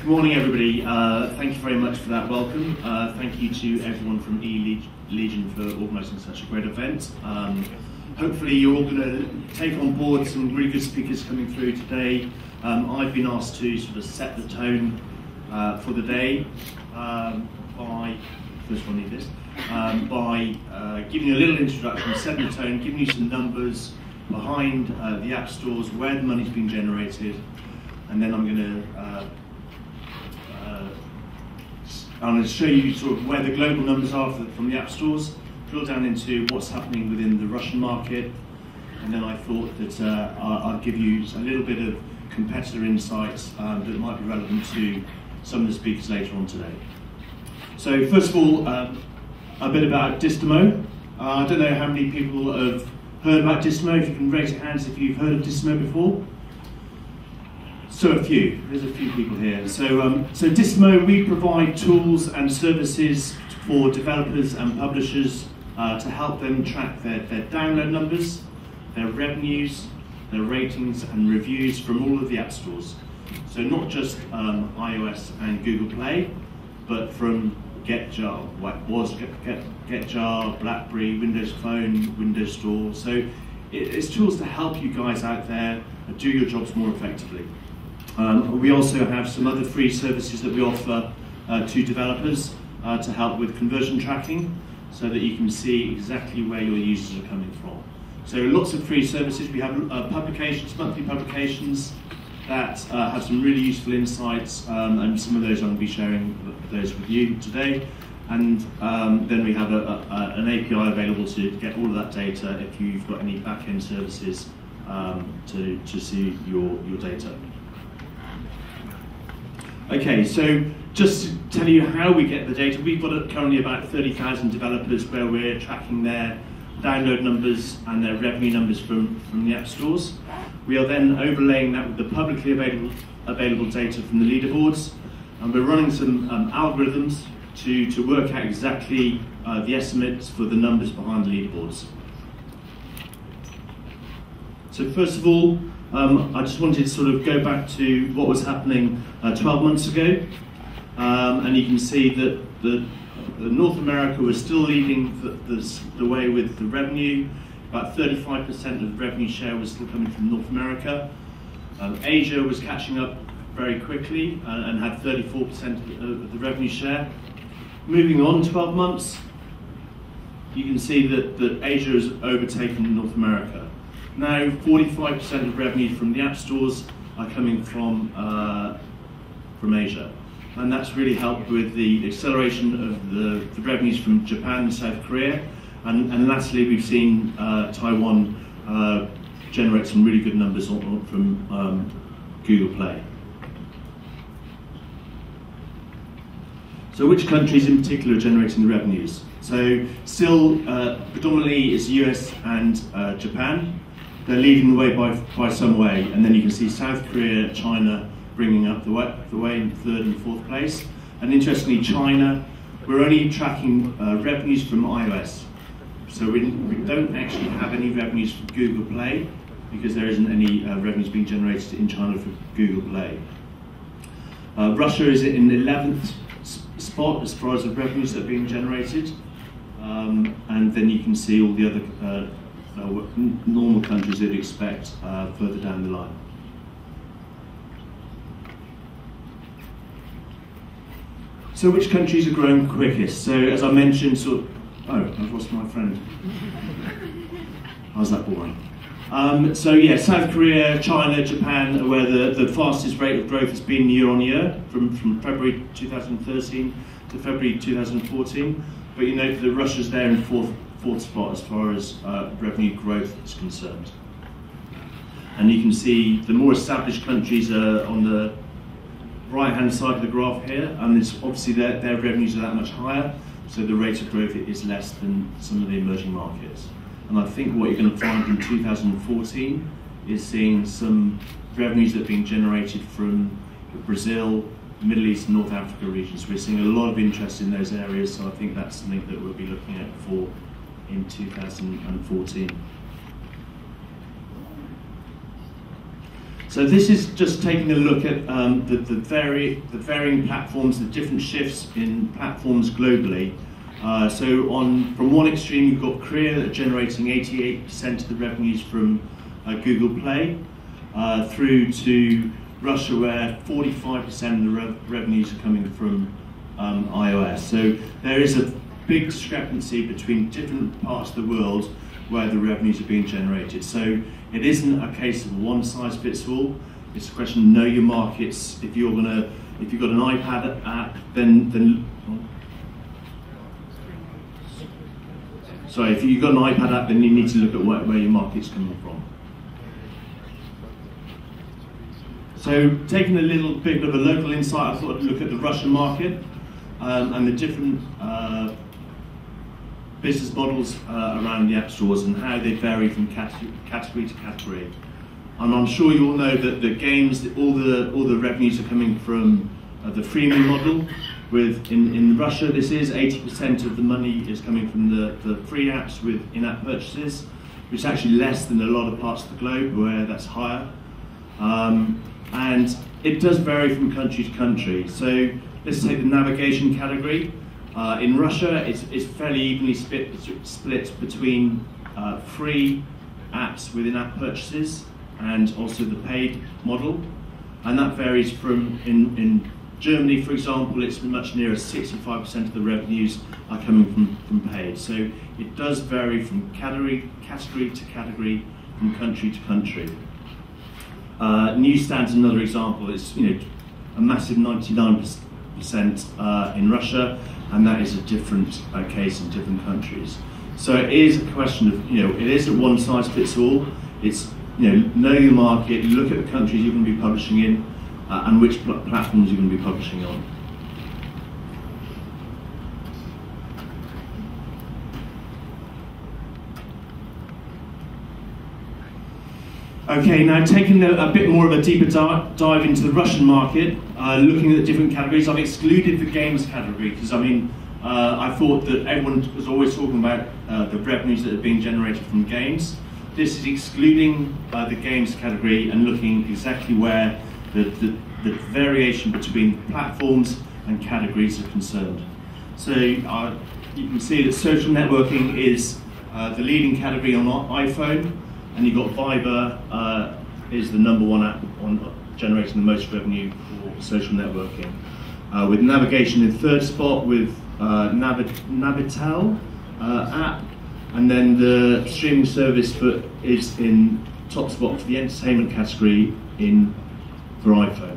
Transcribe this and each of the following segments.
Good morning, everybody. Thank you very much for that welcome. Thank you to everyone from E-Legion for organising such a great event. Hopefully you're all going to take on board some really good speakers coming through today. I've been asked to sort of set the tone for the day by, first one need this, by giving you a little introduction, setting the tone, giving you some numbers behind the app stores, where the money's being generated, and then I'm going to show you sort of where the global numbers are from the app stores, drill down into what's happening within the Russian market, and then I thought that I'll give you a little bit of competitor insights that might be relevant to some of the speakers later on today. So first of all, a bit about Distimo. I don't know how many people have heard about Distimo. If you can raise your hands if you've heard of Distimo before. So a few. There's a few people here. So Distimo, we provide tools and services for developers and publishers to help them track their download numbers, their revenues, their ratings and reviews from all of the app stores. So not just iOS and Google Play, but from GetJar, GetJar, BlackBerry, Windows Phone, Windows Store. So it's tools to help you guys out there do your jobs more effectively. We also have some other free services that we offer to developers to help with conversion tracking, so that you can see exactly where your users are coming from. So lots of free services. We have publications, monthly publications that have some really useful insights, and some of those I'm going to be sharing those with you today. And then we have an API available to get all of that data if you've got any back-end services to see your data. Okay, so just to tell you how we get the data, we've got currently about 30,000 developers where we're tracking their download numbers and their revenue numbers from the app stores. We are then overlaying that with the publicly available data from the leaderboards, and we're running some algorithms to work out exactly the estimates for the numbers behind the leaderboards. So first of all, I just wanted to sort of go back to what was happening 12 months ago, and you can see that North America was still leading the way with the revenue. About 35% of the revenue share was still coming from North America. Asia was catching up very quickly and had 34% of the revenue share. Moving on 12 months, you can see that Asia has overtaken North America. Now 45% of revenue from the app stores are coming from Asia. And that's really helped with the acceleration of the revenues from Japan and South Korea. And lastly, we've seen Taiwan generate some really good numbers from Google Play. So which countries in particular are generating the revenues? So still predominantly it's US and Japan. They're leading the way by some way. And then you can see South Korea, China bringing up the way in third and fourth place. And interestingly, China, we're only tracking revenues from iOS. So we don't actually have any revenues from Google Play, because there isn't any revenues being generated in China for Google Play. Russia is in the 11th spot as far as the revenues that are being generated. And then you can see all the other normal countries that you'd expect further down the line. So which countries are growing quickest? So as I mentioned, I've lost my friend. How's that boring? So yeah, South Korea, China, Japan are where the fastest rate of growth has been year on year, from February 2013 to February 2014. But you note that Russia's there in fourth spot as far as revenue growth is concerned. And you can see the more established countries are on the right-hand side of the graph here, and it's obviously their revenues are that much higher, so the rate of growth is less than some of the emerging markets. And I think what you're going to find in 2014 is seeing some revenues that are being generated from Brazil, Middle East and North Africa regions. We're seeing a lot of interest in those areas, so I think that's something that we'll be looking at for in 2014. So this is just taking a look at the varying platforms, the different shifts in platforms globally. From one extreme, you've got Korea generating 88% of the revenues from Google Play, through to Russia, where 45% of the revenues are coming from iOS. So there is a big discrepancy between different parts of the world where the revenues are being generated. So it isn't a case of one size fits all. It's a question of know your markets. If you've got an iPad app, if you've got an iPad app, then you need to look at where your market's coming from. So taking a little bit of a local insight, I thought I'd look at the Russian market and the different business models around the app stores and how they vary from category to category. And I'm sure you all know that the games, all the revenues are coming from the freemium model. In Russia, this is 80% of the money is coming from the free apps with in-app purchases, which is actually less than a lot of parts of the globe where that's higher. And it does vary from country to country. So let's take the navigation category. In Russia, it's fairly evenly split between free apps with in-app purchases and also the paid model. And that varies from, in Germany, for example, it's much nearer 65% of the revenues are coming from paid. So it does vary from category to category, from country to country. Newsstands, another example, is a massive 99% in Russia, and that is a different case in different countries. So it is a question of, it isn't one size fits all. It's, know your market, look at the countries you're going to be publishing in, and which platforms you're going to be publishing on. Okay, now taking a bit more of a deeper dive into the Russian market, looking at the different categories. I've excluded the games category because I thought that everyone was always talking about the revenues that are being generated from games. This is excluding the games category and looking exactly where the variation between platforms and categories are concerned. So you can see that social networking is the leading category on iPhone, and you've got Viber is the #1 app on generating the most revenue for social networking. With navigation in third spot with Navitel app, and then the streaming service is in top spot for the entertainment category for iPhone.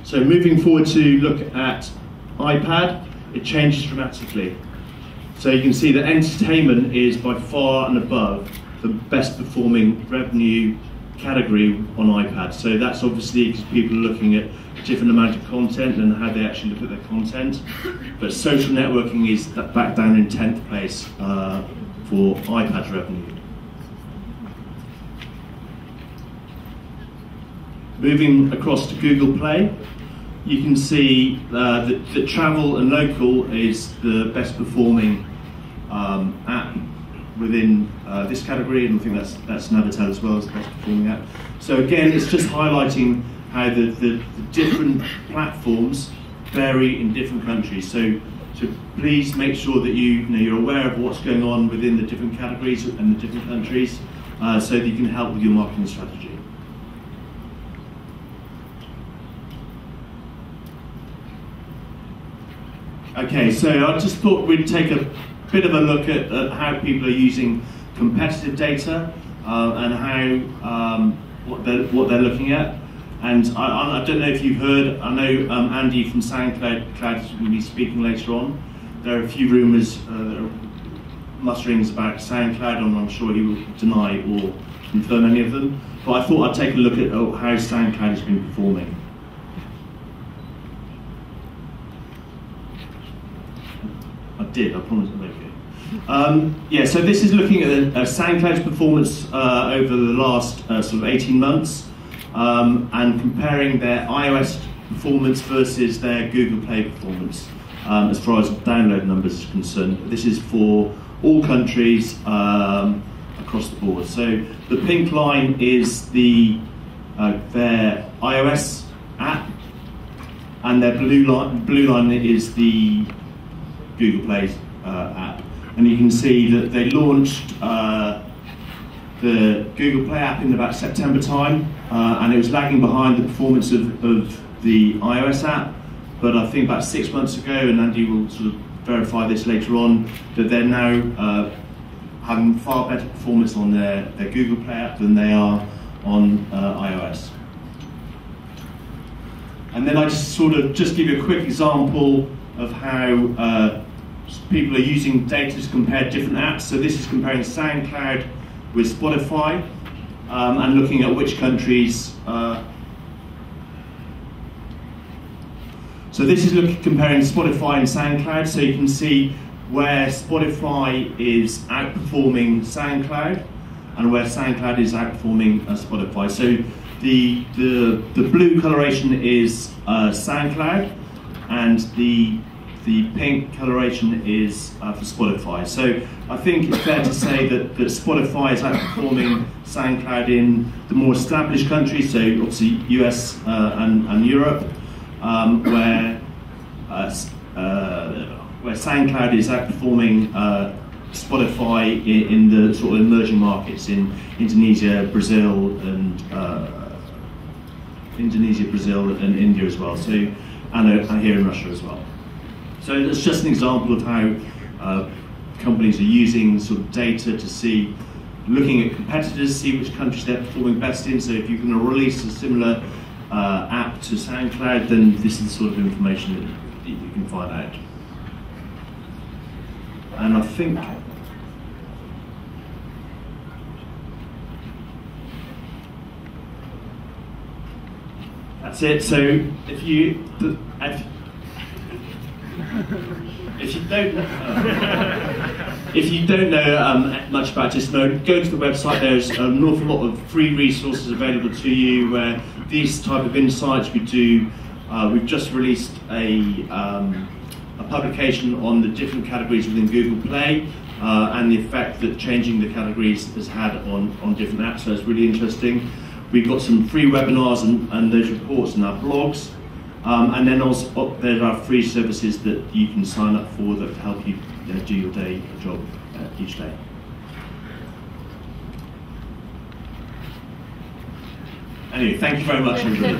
So moving forward to look at iPad, it changes dramatically. So you can see that entertainment is by far and above the best performing revenue category on iPad. So that's obviously because people are looking at a different amount of content and how they actually look at their content. But social networking is back down in 10th place for iPad revenue. Moving across to Google Play, you can see that travel and local is the best performing app within this category, and I think that's Navitel as well as the best performing app. So again, it's just highlighting how the different platforms vary in different countries. So please make sure that you're aware of what's going on within the different categories and the different countries, so that you can help with your marketing strategy. Okay, so I just thought we'd take a bit of a look at how people are using competitive data and how what they're looking at. And I don't know if you've heard, I know Andy from SoundCloud is going to be speaking later on. There are a few rumours, mutterings about SoundCloud, and I'm sure he will deny or confirm any of them. But I thought I'd take a look at how SoundCloud has been performing. I promise I'm okay. Yeah, so this is looking at SoundCloud's performance over the last sort of 18 months and comparing their iOS performance versus their Google Play performance as far as download numbers are concerned. This is for all countries across the board. So the pink line is the their iOS app, and their blue line is the Google Play app. And you can see that they launched the Google Play app in about September time, and it was lagging behind the performance of the iOS app. But I think about 6 months ago, and Andy will sort of verify this later on, that they're now having far better performance on their Google Play app than they are on iOS. And then I just give you a quick example of how people are using data to compare different apps. So this is comparing SoundCloud with Spotify, and looking at which countries. So this is comparing Spotify and SoundCloud. So you can see where Spotify is outperforming SoundCloud, and where SoundCloud is outperforming Spotify. So the blue coloration is SoundCloud, and the pink coloration is for Spotify. So I think it's fair to say that Spotify is outperforming SoundCloud in the more established countries, so obviously US and Europe, where SoundCloud is outperforming Spotify in the sort of emerging markets in Indonesia, Brazil, and India as well. So and here in Russia as well. So that's just an example of how companies are using sort of data to see, looking at competitors, see which countries they're performing best in. So if you're going to release a similar app to SoundCloud, then this is the sort of information that you can find out. And I think that's it. So if you don't know much about Distimo, go to the website. There's an awful lot of free resources available to you where these type of insights we do. We've just released a publication on the different categories within Google Play and the effect that changing the categories has had on different apps. So it's really interesting. We've got some free webinars and those reports in our blogs. And then also there are free services that you can sign up for that help you do your day job each day. Anyway, thank you very much, everybody.